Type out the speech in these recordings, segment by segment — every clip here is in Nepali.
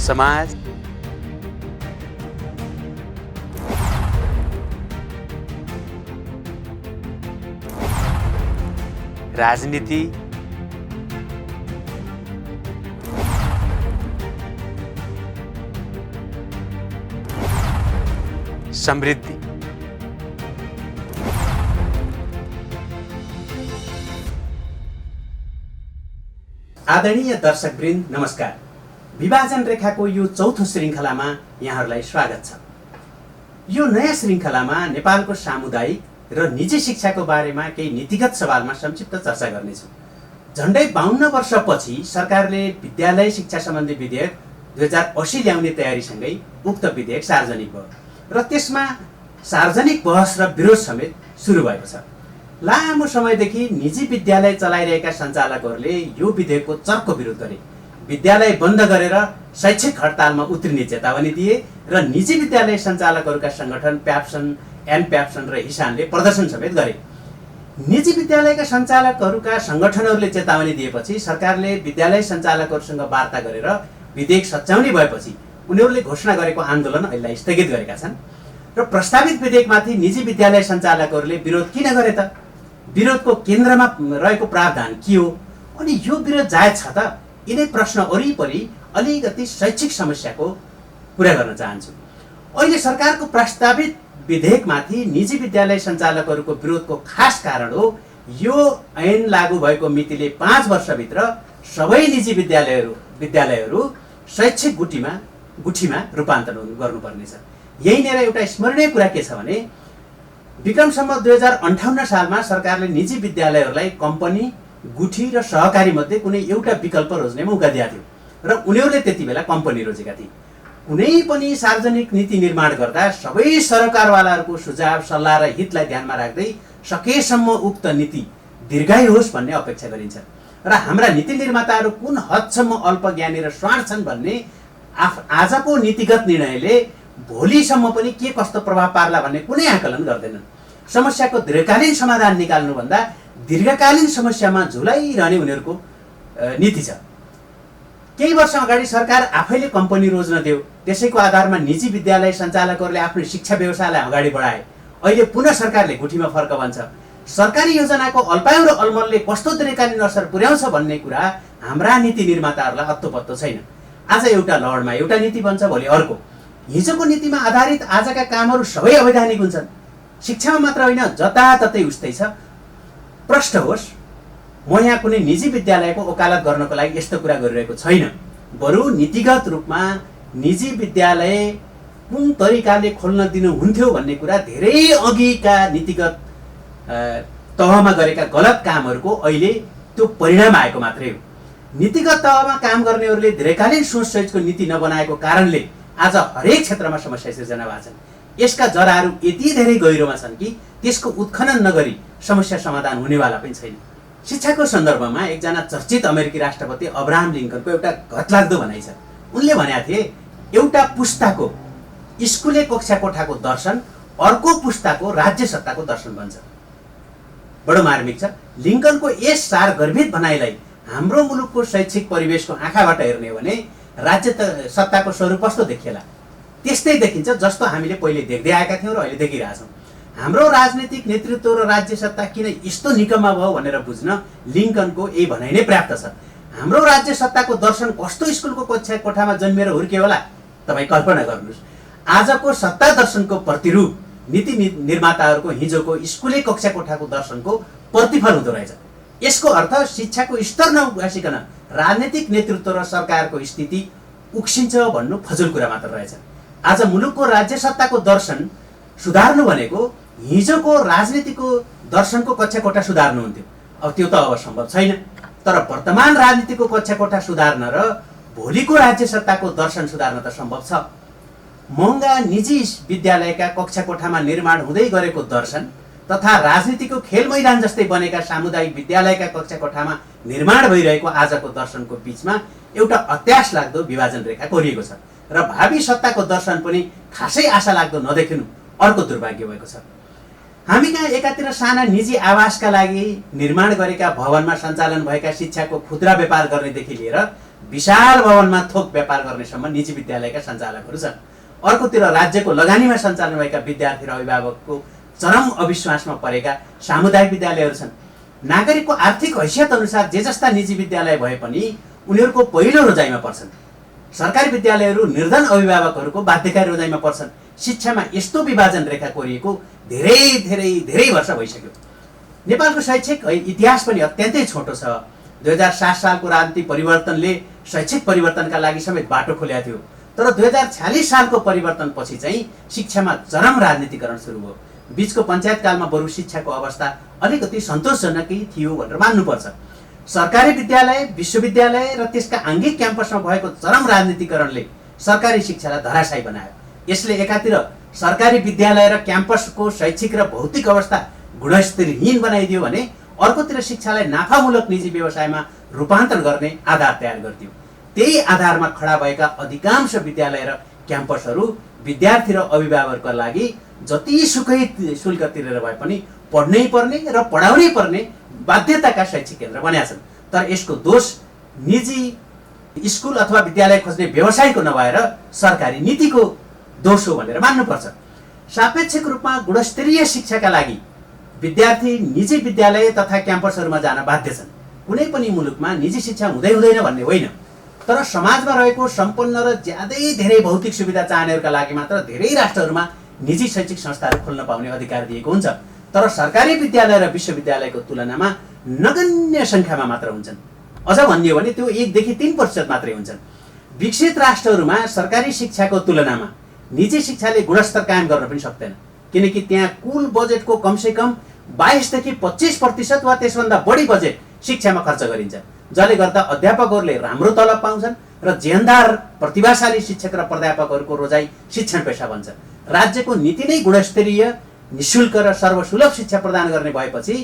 समाज, राजनीति, समृद्धि। आदरणीय दर्शकवृन्द, नमस्कार। विभाजन रेखाको यो चौथो श्रृङ्खलामा यहाँहरूलाई स्वागत छ। यो नयाँ श्रृङ्खलामा नेपालको सामुदायिक र निजी शिक्षाको बारेमा केही नीतिगत सवालमा संक्षिप्त चर्चा गर्नेछु। झन्डै 52 वर्षपछि सरकारले विद्यालय शिक्षा सम्बन्धी विधेयक 2080 ल्याउने तयारीसँगै उक्त विधेयक सार्वजनिक भयो र त्यसमा सार्वजनिक बहस र विरोध समेत सुरु भएको छ। लामो समयदेखि निजी विद्यालय चलाइरहेका सञ्चालकहरूले यो विधेयकको चर्को विरोध गरे, विद्यालय बन्द गरेर शैक्षिक हडतालमा उत्रिने चेतावनी दिए र निजी विद्यालय सञ्चालकहरूका सङ्गठन प्याप्सन, एनप्याप्सन र हिसानले प्रदर्शन समेत गरे। निजी विद्यालयका सञ्चालकहरूका सङ्गठनहरूले चेतावनी दिएपछि सरकारले विद्यालय सञ्चालकहरूसँग वार्ता गरेर विधेयक सच्याउने भएपछि उनीहरूले घोषणा गरेको आन्दोलन अहिले स्थगित गरेका छन् र प्रस्तावित विधेयकमाथि निजी विद्यालय सञ्चालकहरूले विरोध किन गरे त? विरोधको केन्द्रमा रहेको प्रावधान के हो? अनि यो विरोध जायज छ त? यिनै प्रश्न वरिपरि अलिकति शैक्षिक समस्याको कुरा गर्न चाहन्छु। अहिले सरकारको प्रस्तावित विधेयकमाथि निजी विद्यालय सञ्चालकहरूको विरोधको खास कारण हो यो ऐन लागू भएको मितिले 5 वर्षभित्र सबै निजी विद्यालयहरू शैक्षिक गुठीमा रूपान्तरण गर्नुपर्नेछ। यहीँनिर एउटा स्मरणीय कुरा के छ भने विक्रम सम्वत 2058 सालमा सरकारले निजी विद्यालयहरूलाई कम्पनी, गुठी र सहकारी मध्ये कुनै एउटा विकल्प रोज्ने मौका दिएको थियो र उनीहरूले त्यति बेला कम्पनी रोजेका थिए। कुनै पनि सार्वजनिक नीति निर्माण गर्दा सबै सरकारवालाहरूको सुझाव, सल्लाह र हितलाई ध्यानमा राख्दै सकेसम्म उक्त नीति दीर्घायु होस् भन्ने अपेक्षा गरिन्छ र हाम्रा नीति निर्माताहरू कुन हदसम्म अल्पज्ञानी र स्वार्थ छन् भन्ने आजको नीतिगत निर्णयले भोलिसम्म पनि के कस्तो प्रभाव पार्ला भन्ने कुनै आकलन गर्दैनन्। समस्याको दीर्घकालीन समाधान निकाल्नुभन्दा दीर्घकालीन समस्यामा झुलाइरहने उनीहरूको नीति छ। केही वर्ष अगाडि सरकार आफैले कम्पनी रोज्न दियो, त्यसैको आधारमा निजी विद्यालय सञ्चालकहरूले आफ्नो शिक्षा व्यवसायलाई अगाडि बढाए। अहिले पुनः सरकारले गुठीमा फर्क भन्छ। सरकारी योजनाको अल्पायु र अलमलले कस्तो दीर्घकालीन असर पुर्याउँछ भन्ने कुरा हाम्रा नीति निर्माताहरूलाई अत्तो-पत्तो छैन। आज एउटा लडमा एउटा नीति बन्छ, भोलि अर्को। हिजोको नीतिमा आधारित आजका कामहरू सबै अवैधानिक हुन्छन्। शिक्षामा मात्र होइन, जताततै उस्तै छ। प्रश्न होस्, म यहाँ कुनै निजी विद्यालयको वकालत गर्नको लागि यस्तो कुरा गरिरहेको छैन। बरु नीतिगत रूपमा निजी विद्यालय कुन तरिकाले खोल्न दिनुहुन्थ्यो भन्ने कुरा धेरै अघिका नीतिगत तहमा गरेका गलत कामहरूको अहिले त्यो परिणाम आएको मात्रै हो। नीतिगत तहमा काम गर्नेहरूले दीर्घकालीन सोचसहितको नीति नबनाएको कारणले आज हरेक क्षेत्रमा समस्या सिर्जना भएको छन्। यसका जराहरू यति धेरै गहिरोमा छन् कि त्यसको उत्खनन नगरी समस्या समाधान हुनेवाला पनि छैन। शिक्षाको सन्दर्भमा एकजना चर्चित अमेरिकी राष्ट्रपति अब्राहम लिङ्कनको एउटा घतलाग्दो भनाइ छ। उनले भनेका थिए, एउटा पुस्ताको स्कुले कक्षा कोठाको दर्शन अर्को पुस्ताको राज्य सत्ताको दर्शन बन्छ। बडो मार्मिक छ। लिङ्कनको यस सारगर्भित भनाइलाई हाम्रो मुलुकको शैक्षिक परिवेशको आँखाबाट हेर्ने हो भने राज्य सत्ताको स्वरूप कस्तो देखिएला? त्यस्तै देखिन्छ जस्तो हामीले पहिले देख्दै आएका थियौँ र अहिले देखिरहेछौँ। हाम्रो राजनीतिक नेतृत्व र राज्य सत्ता किन यस्तो निकम्मा भयो भनेर बुझ्न लिङ्कनको यही भनाइ नै पर्याप्त छ। हाम्रो राज्य सत्ताको दर्शन कस्तो स्कुलको कक्षा कोठामा जन्मिएर हुर्कियो होला? तपाईँ कल्पना गर्नुहोस्। आजको सत्ता दर्शनको प्रतिरूप नीति निर्माताहरूको हिजोको स्कुले कक्षा कोठाको दर्शनको प्रतिफल हुँदो रहेछ। यसको अर्थ शिक्षाको स्तर नउगासिकन राजनीतिक नेतृत्व र सरकारको स्थिति उक्सिन्छ भन्नु फजुल कुरा मात्र रहेछ। आज मुलुकको राज्य सत्ताको दर्शन सुधार्नु भनेको हिजोको राजनीतिको दर्शनको कक्षा कोठा सुधार्नु हुन्थ्यो। अब त्यो त अब सम्भव छैन। तर वर्तमान राजनीतिको कक्षा कोठा सुधार्न र भोलिको राज्य सत्ताको दर्शन सुधार्न त सम्भव छ। महँगा निजी विद्यालयका कक्षा कोठामा निर्माण हुँदै गरेको दर्शन तथा राजनीतिको खेल मैदान जस्तै बनेका सामुदायिक विद्यालयका कक्षा कोठामा निर्माण भइरहेको आजको दर्शनको बीचमा एउटा अत्यास लाग्दो विभाजन रेखा कोरिएको छ र भावी सत्ताको दर्शन पनि खासै आशा लाग्दो नदेखिनु अर्को दुर्भाग्य भएको छ। हामी कहाँ एकातिर साना निजी आवासका लागि निर्माण गरेका भवनमा सञ्चालन भएका शिक्षाको खुद्रा व्यापार गर्नेदेखि लिएर विशाल भवनमा थोक व्यापार गर्नेसम्म निजी विद्यालयका सञ्चालकहरू छन्। अर्कोतिर राज्यको लगानीमा सञ्चालन भएका विद्यार्थी र अभिभावकको चरम अविश्वासमा परेका सामुदायिक विद्यालयहरू छन्। नागरिकको आर्थिक हैसियत अनुसार जे जस्ता निजी विद्यालय भए पनि उनीहरूको पहिलो रोजाइमा पर्छन्। सरकारी विद्यालयहरू निर्धन अभिभावकहरूको बाध्यकारी रोजाइमा पर्छन्। शिक्षामा यस्तो विभाजन रेखा कोरिएको धेरै धेरै धेरै वर्ष भइसक्यो। नेपालको शैक्षिक इतिहास पनि अत्यन्तै छोटो छ। 2007 सालको राजनीतिक परिवर्तनले शैक्षिक परिवर्तनका लागि समेत बाटो खोलेको थियो, तर 2046 सालको परिवर्तनपछि चाहिँ शिक्षामा चरम राजनीतिकरण सुरु भयो। बीचको पञ्चायतकालमा बरु शिक्षाको अवस्था अलिकति सन्तोषजनकै थियो भनेर मान्नुपर्छ। सरकारी विद्यालय, विश्वविद्यालय र त्यसका आङ्गिक क्याम्पसमा भएको चरम राजनीतिकरणले सरकारी शिक्षालाई धराशायी बनायो। यसले एकातिर सरकारी विद्यालय र क्याम्पसको शैक्षिक र भौतिक अवस्था गुणस्तरहीन बनाइदियो भने अर्कोतिर शिक्षालाई नाफामूलक निजी व्यवसायमा रूपान्तरण गर्ने आधार तयार गरिदियो। त्यही आधारमा खडा भएका अधिकांश विद्यालय र क्याम्पसहरू विद्यार्थी र अभिभावकका लागि जतिसुकै शुल्क तिरेर भए पनि पढ्नै पर्ने र पढाउनै पर्ने बाध्यताका शैक्षिक केन्द्र बनेका छन्। तर यसको दोष निजी स्कुल अथवा विद्यालय खोज्ने व्यवसायको नभएर सरकारी नीतिको दोष हो भनेर मान्नुपर्छ। सापेक्षिक रूपमा गुणस्तरीय शिक्षाका लागि विद्यार्थी निजी विद्यालय तथा क्याम्पसहरूमा जान बाध्य छन्। कुनै पनि मुलुकमा निजी शिक्षा हुँदै हुँदैन भन्ने होइन, तर समाजमा रहेको सम्पन्न र ज्यादै धेरै भौतिक सुविधा चाहनेहरूका लागि मात्र धेरै राष्ट्रहरूमा निजी शैक्षिक संस्थाहरू खोल्न पाउने अधिकार दिएको हुन्छ। तर सरकारी विद्यालय र विश्वविद्यालयको तुलनामा नगण्य सङ्ख्यामा मात्र हुन्छन्। अझ भनियो भने त्यो 1 देखि 3% मात्रै हुन्छन्। विकसित राष्ट्रहरूमा सरकारी शिक्षाको तुलनामा निजी शिक्षाले गुणस्तर कायम गर्न पनि सक्दैन, किनकि त्यहाँ कुल बजेटको कमसेकम 22 देखि 25% वा त्यसभन्दा बढी बजेट शिक्षामा खर्च गरिन्छ, जसले गर्दा अध्यापकहरूले राम्रो तलब पाउँछन् र जेहेन्दार प्रतिभाशाली शिक्षक र प्राध्यापकहरूको रोजाइ शिक्षण पेशा बन्छ। राज्यको नीति नै गुणस्तरीय, निःशुल्क र सर्वसुलभ शिक्षा प्रदान गर्ने भएपछि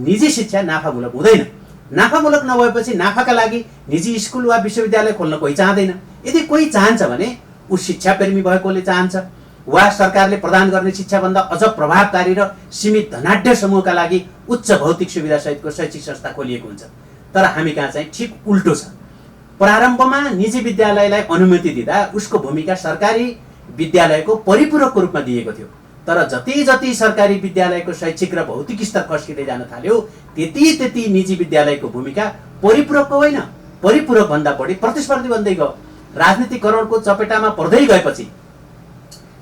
निजी शिक्षा नाफामूलक हुँदैन। नाफामूलक नभएपछि नाफाका लागि निजी स्कुल वा विश्वविद्यालय खोल्न कोही चाहँदैन। यदि कोही चाहन्छ भने ऊ शिक्षाप्रेमी भएकोले चाहन्छ, वा सरकारले प्रदान गर्ने शिक्षाभन्दा अझ प्रभावकारी र सीमित धनाढ्य समूहका लागि उच्च भौतिक सुविधा सहितको शैक्षिक संस्था खोलिएको हुन्छ। तर हामी कहाँ चाहिँ ठिक उल्टो छ। प्रारम्भमा निजी विद्यालयलाई अनुमति दिँदा उसको भूमिका सरकारी विद्यालयको परिपूरकको रूपमा दिएको थियो, तर जति जति सरकारी विद्यालयको शैक्षिक र भौतिक स्तर खस्किँदै जान थाल्यो त्यति निजी विद्यालयको भूमिका परिपूरकको होइन, परिपूरक भन्दा बढी प्रतिस्पर्धी बन्दै गयो। राजनीतिकरणको चपेटामा पर्दै गएपछि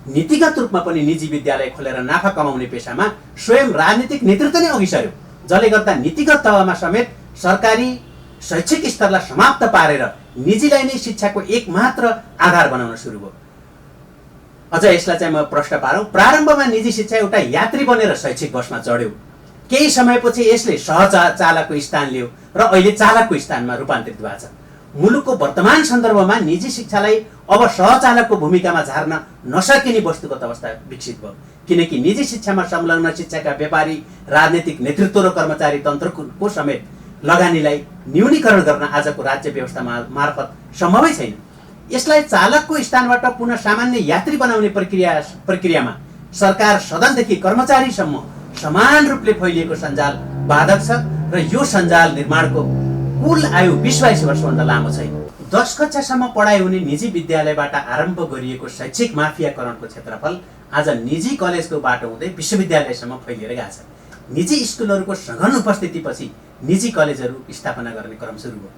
नीतिगत रूपमा पनि निजी विद्यालय खोलेर नाफा कमाउने पेशामा स्वयं राजनीतिक नेतृत्व नै अघि सर्यो, जसले गर्दा नीतिगत तहमा समेत सरकारी शैक्षिक स्तरलाई समाप्त पारेर निजीलाई नै शिक्षाको एकमात्र आधार बनाउन सुरु भयो। अझ यसलाई चाहिँ म प्रश्न पारौँ। प्रारम्भमा निजी शिक्षा एउटा यात्री बनेर शैक्षिक बसमा चढ्यो, केही समयपछि यसले सहचालकको स्थान लियो र अहिले चालकको स्थानमा रूपान्तरित भएको छ। मुलुकको वर्तमान सन्दर्भमा निजी शिक्षालाई अब सहचालकको भूमिकामा झार्न नसकिने वस्तुगत अवस्था विकसित भयो, किनकि निजी शिक्षामा संलग्न शिक्षाका व्यापारी, राजनीतिक नेतृत्व र कर्मचारी तन्त्रको समेत लगानीलाई न्यूनीकरण गर्न आजको राज्य व्यवस्था मार्फत सम्भवै छैन। यसलाई चालकको स्थानबाट पुनः सामान्य यात्री बनाउने प्रक्रियामा सरकार सदनदेखि कर्मचारीसम्म समान रूपले फैलिएको सञ्जाल बाधक छ र यो सञ्जाल निर्माणको कुल आयु 20-22 वर्षभन्दा लामो छैन। 10 कक्षासम्म पढाइ हुने निजी विद्यालयबाट आरम्भ गरिएको शैक्षिक माफियाकरणको क्षेत्रफल आज निजी कलेजको बाटो हुँदै विश्वविद्यालयसम्म फैलिएर गएको छ। निजी स्कुलहरूको सघन उपस्थितिपछि निजी कलेजहरू स्थापना गर्ने क्रम सुरु भयो।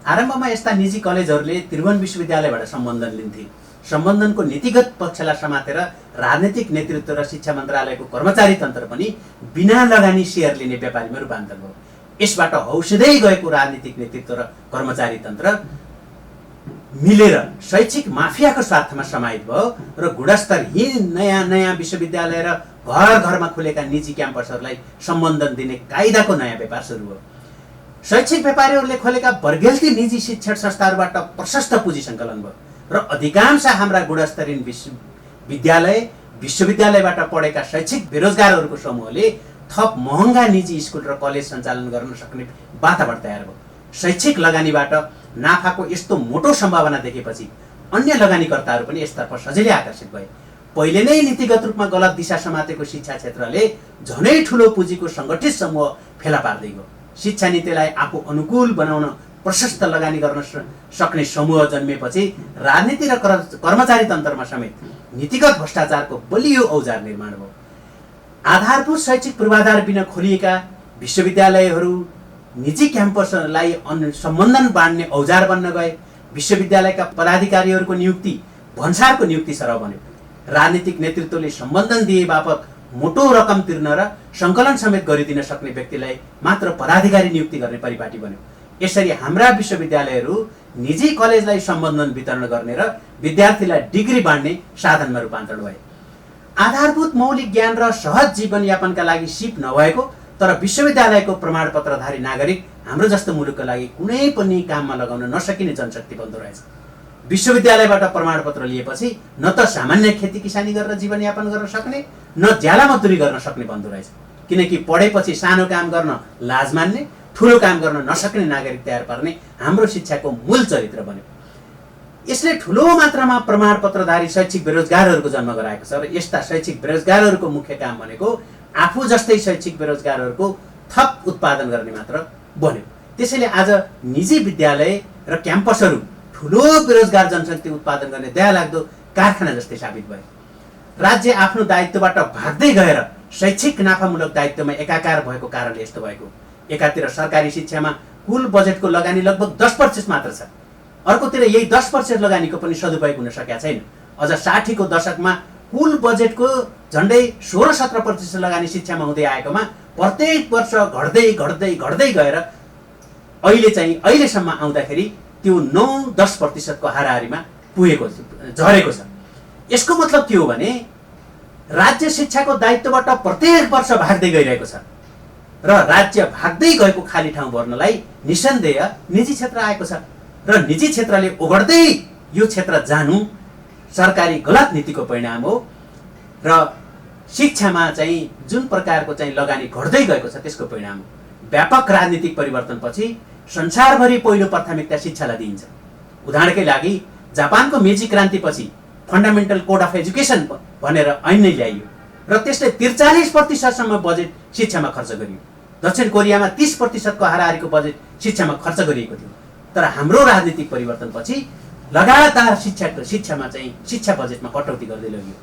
आरम्भमा यस्ता निजी कलेजहरूले त्रिभुवन विश्वविद्यालयबाट सम्बन्धन लिन्थे। सम्बन्धनको नीतिगत पक्षलाई समातेर राजनीतिक नेतृत्व र शिक्षा मन्त्रालयको कर्मचारी तन्त्र पनि बिना लगानी सेयर लिने व्यापारीमा रूपान्तरण भयो। यसबाट हौसदै गएको राजनीतिक नेतृत्व र कर्मचारी तन्त्र मिलेर शैक्षिक माफियाको स्वार्थमा समाहित भयो र गुणस्तरहीन नयाँ विश्वविद्यालय र घर घरमा खुलेका निजी क्याम्पसहरूलाई सम्बन्धन दिने कायदाको नयाँ व्यापार सुरु भयो। शैक्षिक व्यापारीहरूले खोलेका बर्गेल्ती निजी शिक्षण संस्थाहरूबाट प्रशस्त पुँजी सङ्कलन भयो र अधिकांश हाम्रा गुणस्तरीय विद्यालय विश्वविद्यालयबाट पढेका शैक्षिक बेरोजगारहरूको समूहले थप महँगा निजी स्कुल र कलेज सञ्चालन गर्न सक्ने वातावरण तयार भयो। शैक्षिक लगानीबाट नाफाको यस्तो मोटो सम्भावना देखेपछि अन्य लगानीकर्ताहरू पनि यसतर्फ सजिलै आकर्षित भए। पहिले नै नीतिगत रूपमा गलत दिशा समातेको शिक्षा क्षेत्रले झनै ठुलो पुँजीको सङ्गठित समूह फेला पार्दै गयो। शिक्षा नीतिलाई आफू अनुकूल बनाउन प्रशस्त लगानी गर्न सक्ने समूह जन्मिएपछि राजनीति र कर्मचारी तन्त्रमा समेत नीतिगत भ्रष्टाचारको बलियो औजार निर्माण भयो। आधारभूत शैक्षिक पूर्वाधार बिना खोलिएका विश्वविद्यालयहरू निजी क्याम्पसलाई सम्बन्धन बाँड्ने औजार बन्न गए। विश्वविद्यालयका पदाधिकारीहरूको नियुक्ति भन्सारको नियुक्ति सरह बन्यो। राजनीतिक नेतृत्वले सम्बन्धन दिए बापत मोटो रकम तिर्न र सङ्कलन समेत गरिदिन सक्ने व्यक्तिलाई मात्र पदाधिकारी नियुक्ति गर्ने परिपाटी बन्यो। यसरी हाम्रा विश्वविद्यालयहरू निजी कलेजलाई सम्बन्धन वितरण गर्ने र विद्यार्थीलाई डिग्री बाँड्ने साधनमा रूपान्तरण भए। आधारभूत मौलिक ज्ञान र सहज जीवनयापनका लागि सिप नभएको तर विश्वविद्यालयको प्रमाणपत्रधारी नागरिक हाम्रो जस्तो मुलुकका लागि कुनै पनि काममा लगाउन नसकिने जनशक्ति बन्दो रहेछ। विश्वविद्यालयबाट प्रमाणपत्र लिएपछि न त सामान्य खेती किसानी गरेर जीवनयापन गर्न सक्ने न ज्याला मजदुरी गर्न सक्ने बन्दो रहेछ। किनकि पढेपछि सानो काम गर्न लाज मान्ने, ठुलो काम गर्न नसक्ने नागरिक तयार पार्ने हाम्रो शिक्षाको मूल चरित्र बन्यो। यसले ठुलो मात्रामा प्रमाणपत्रधारी शैक्षिक बेरोजगारहरूको जन्म गराएको छ र यस्ता शैक्षिक बेरोजगारहरूको मुख्य काम भनेको आफू जस्तै शैक्षिक बेरोजगारहरूको थप उत्पादन गर्ने मात्र बन्यो। त्यसैले आज निजी विद्यालय र क्याम्पसहरू ठुलो बेरोजगार जनशक्ति उत्पादन गर्ने दयालाग्दो कारखाना जस्तै साबित भए। राज्य आफ्नो दायित्वबाट भाग्दै गएर शैक्षिक नाफामूलक दायित्वमा एकाकार भएको कारणले यस्तो भएको। एकातिर सरकारी शिक्षामा कुल बजेटको लगानी लगभग 10% मात्र छ, अर्कोतिर यही 10% लगानीको पनि सदुपयोग हुन सकेका छैन। अझ 60 को दशकमा कुल बजेटको झन्डै 16-17% लगानी शिक्षामा हुँदै आएकोमा प्रत्येक वर्ष घट्दै घट्दै घट्दै गएर अहिलेसम्म आउँदाखेरि त्यो 9-10% को हाराहारीमा झरेको छ। यसको मतलब के हो भने राज्य शिक्षाको दायित्वबाट प्रत्येक वर्ष भाग्दै गइरहेको छ र राज्य भाग्दै गएको खाली ठाउँ भर्नलाई निसन्देह निजी क्षेत्र आएको छ र निजी क्षेत्रले ओगट्दै यो क्षेत्र जानु सरकारी गलत नीतिको परिणाम हो र शिक्षामा चाहिँ जुन प्रकारको चाहिँ लगानी घट्दै गएको छ त्यसको परिणाम हो। व्यापक राजनीतिक परिवर्तनपछि संसारभरि पहिलो प्राथमिकता शिक्षालाई दिइन्छ। उदाहरणकै लागि जापानको मेजी क्रान्तिपछि फन्डामेन्टल कोड अफ एजुकेसन भनेर ऐन नै ल्याइयो र त्यसले 43% सम्म बजेट शिक्षामा खर्च गरियो। दक्षिण कोरियामा 30% को हाराहारीको बजेट शिक्षामा खर्च गरिएको थियो। तर हाम्रो राजनीतिक परिवर्तनपछि लगातार शिक्षामा चाहिँ शिक्षा बजेटमा कटौती गर्दै लगियो।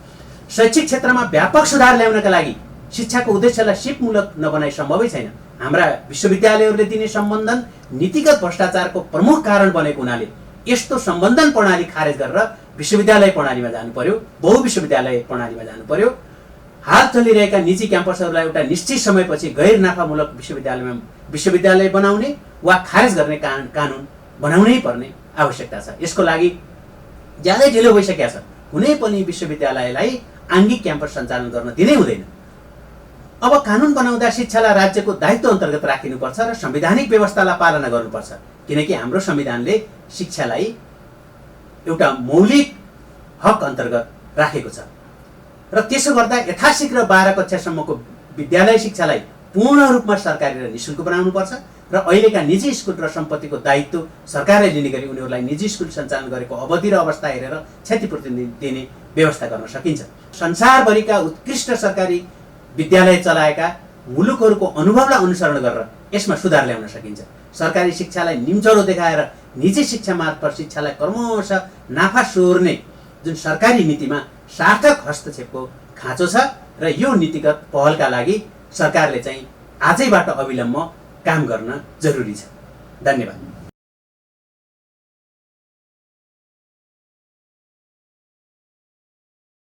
शैक्षिक क्षेत्रमा व्यापक सुधार ल्याउनका लागि शिक्षाको उद्देश्यलाई सिपमूलक नबनाइ सम्भवै छैन। हाम्रा विश्वविद्यालयहरूले दिने सम्बन्धन नीतिगत भ्रष्टाचारको प्रमुख कारण बनेको हुनाले यस्तो सम्बन्धन प्रणाली खारेज गरेर विश्वविद्यालय प्रणालीमा जानु पर्यो, बहुविश्वविद्यालय प्रणालीमा जानु पर्यो। हाल चलिरहेका निजी क्याम्पसहरूलाई एउटा निश्चित समयपछि गैर नाफामूलक विश्वविद्यालय बनाउने वा खारेज गर्ने कानुन बनाउनै पर्ने आवश्यकता छ। यसको लागि ज्यादै ढिलो भइसकेको छ। कुनै पनि विश्वविद्यालयलाई आङ्गिक क्याम्पस सञ्चालन गर्न दिनै हुँदैन। अब कानुन बनाउँदा शिक्षालाई राज्यको दायित्व अन्तर्गत राखिनुपर्छ र संवैधानिक व्यवस्थालाई पालना गर्नुपर्छ। किनकि हाम्रो संविधानले शिक्षालाई एउटा मौलिक हक अन्तर्गत राखेको छ र त्यसो गर्दा यथाशीघ्र 12 कक्षासम्मको विद्यालय शिक्षालाई पूर्ण रूपमा सरकारी र निःशुल्क बनाउनुपर्छ र अहिलेका निजी स्कुल र सम्पत्तिको दायित्व सरकारले लिने गरी उनीहरूलाई निजी स्कुल सञ्चालन गरेको अवधि र अवस्था हेरेर क्षतिपूर्ति दिने व्यवस्था गर्न सकिन्छ। संसारभरिका उत्कृष्ट सरकारी विद्यालय चलाएका मुलुकहरूको अनुभवलाई अनुसरण गरेर यसमा सुधार ल्याउन सकिन्छ। सरकारी शिक्षालाई निम्चरो देखाएर निजी शिक्षा मार्फत शिक्षालाई क्रमशः नाफा सोर्ने जुन सरकारी नीतिमा सार्थक हस्तक्षेपको खाँचो छ र यो नीतिगत पहलका लागि सरकारले चाहिँ आजैबाट अविलम्ब काम गर्न जरुरी छ। धन्यवाद।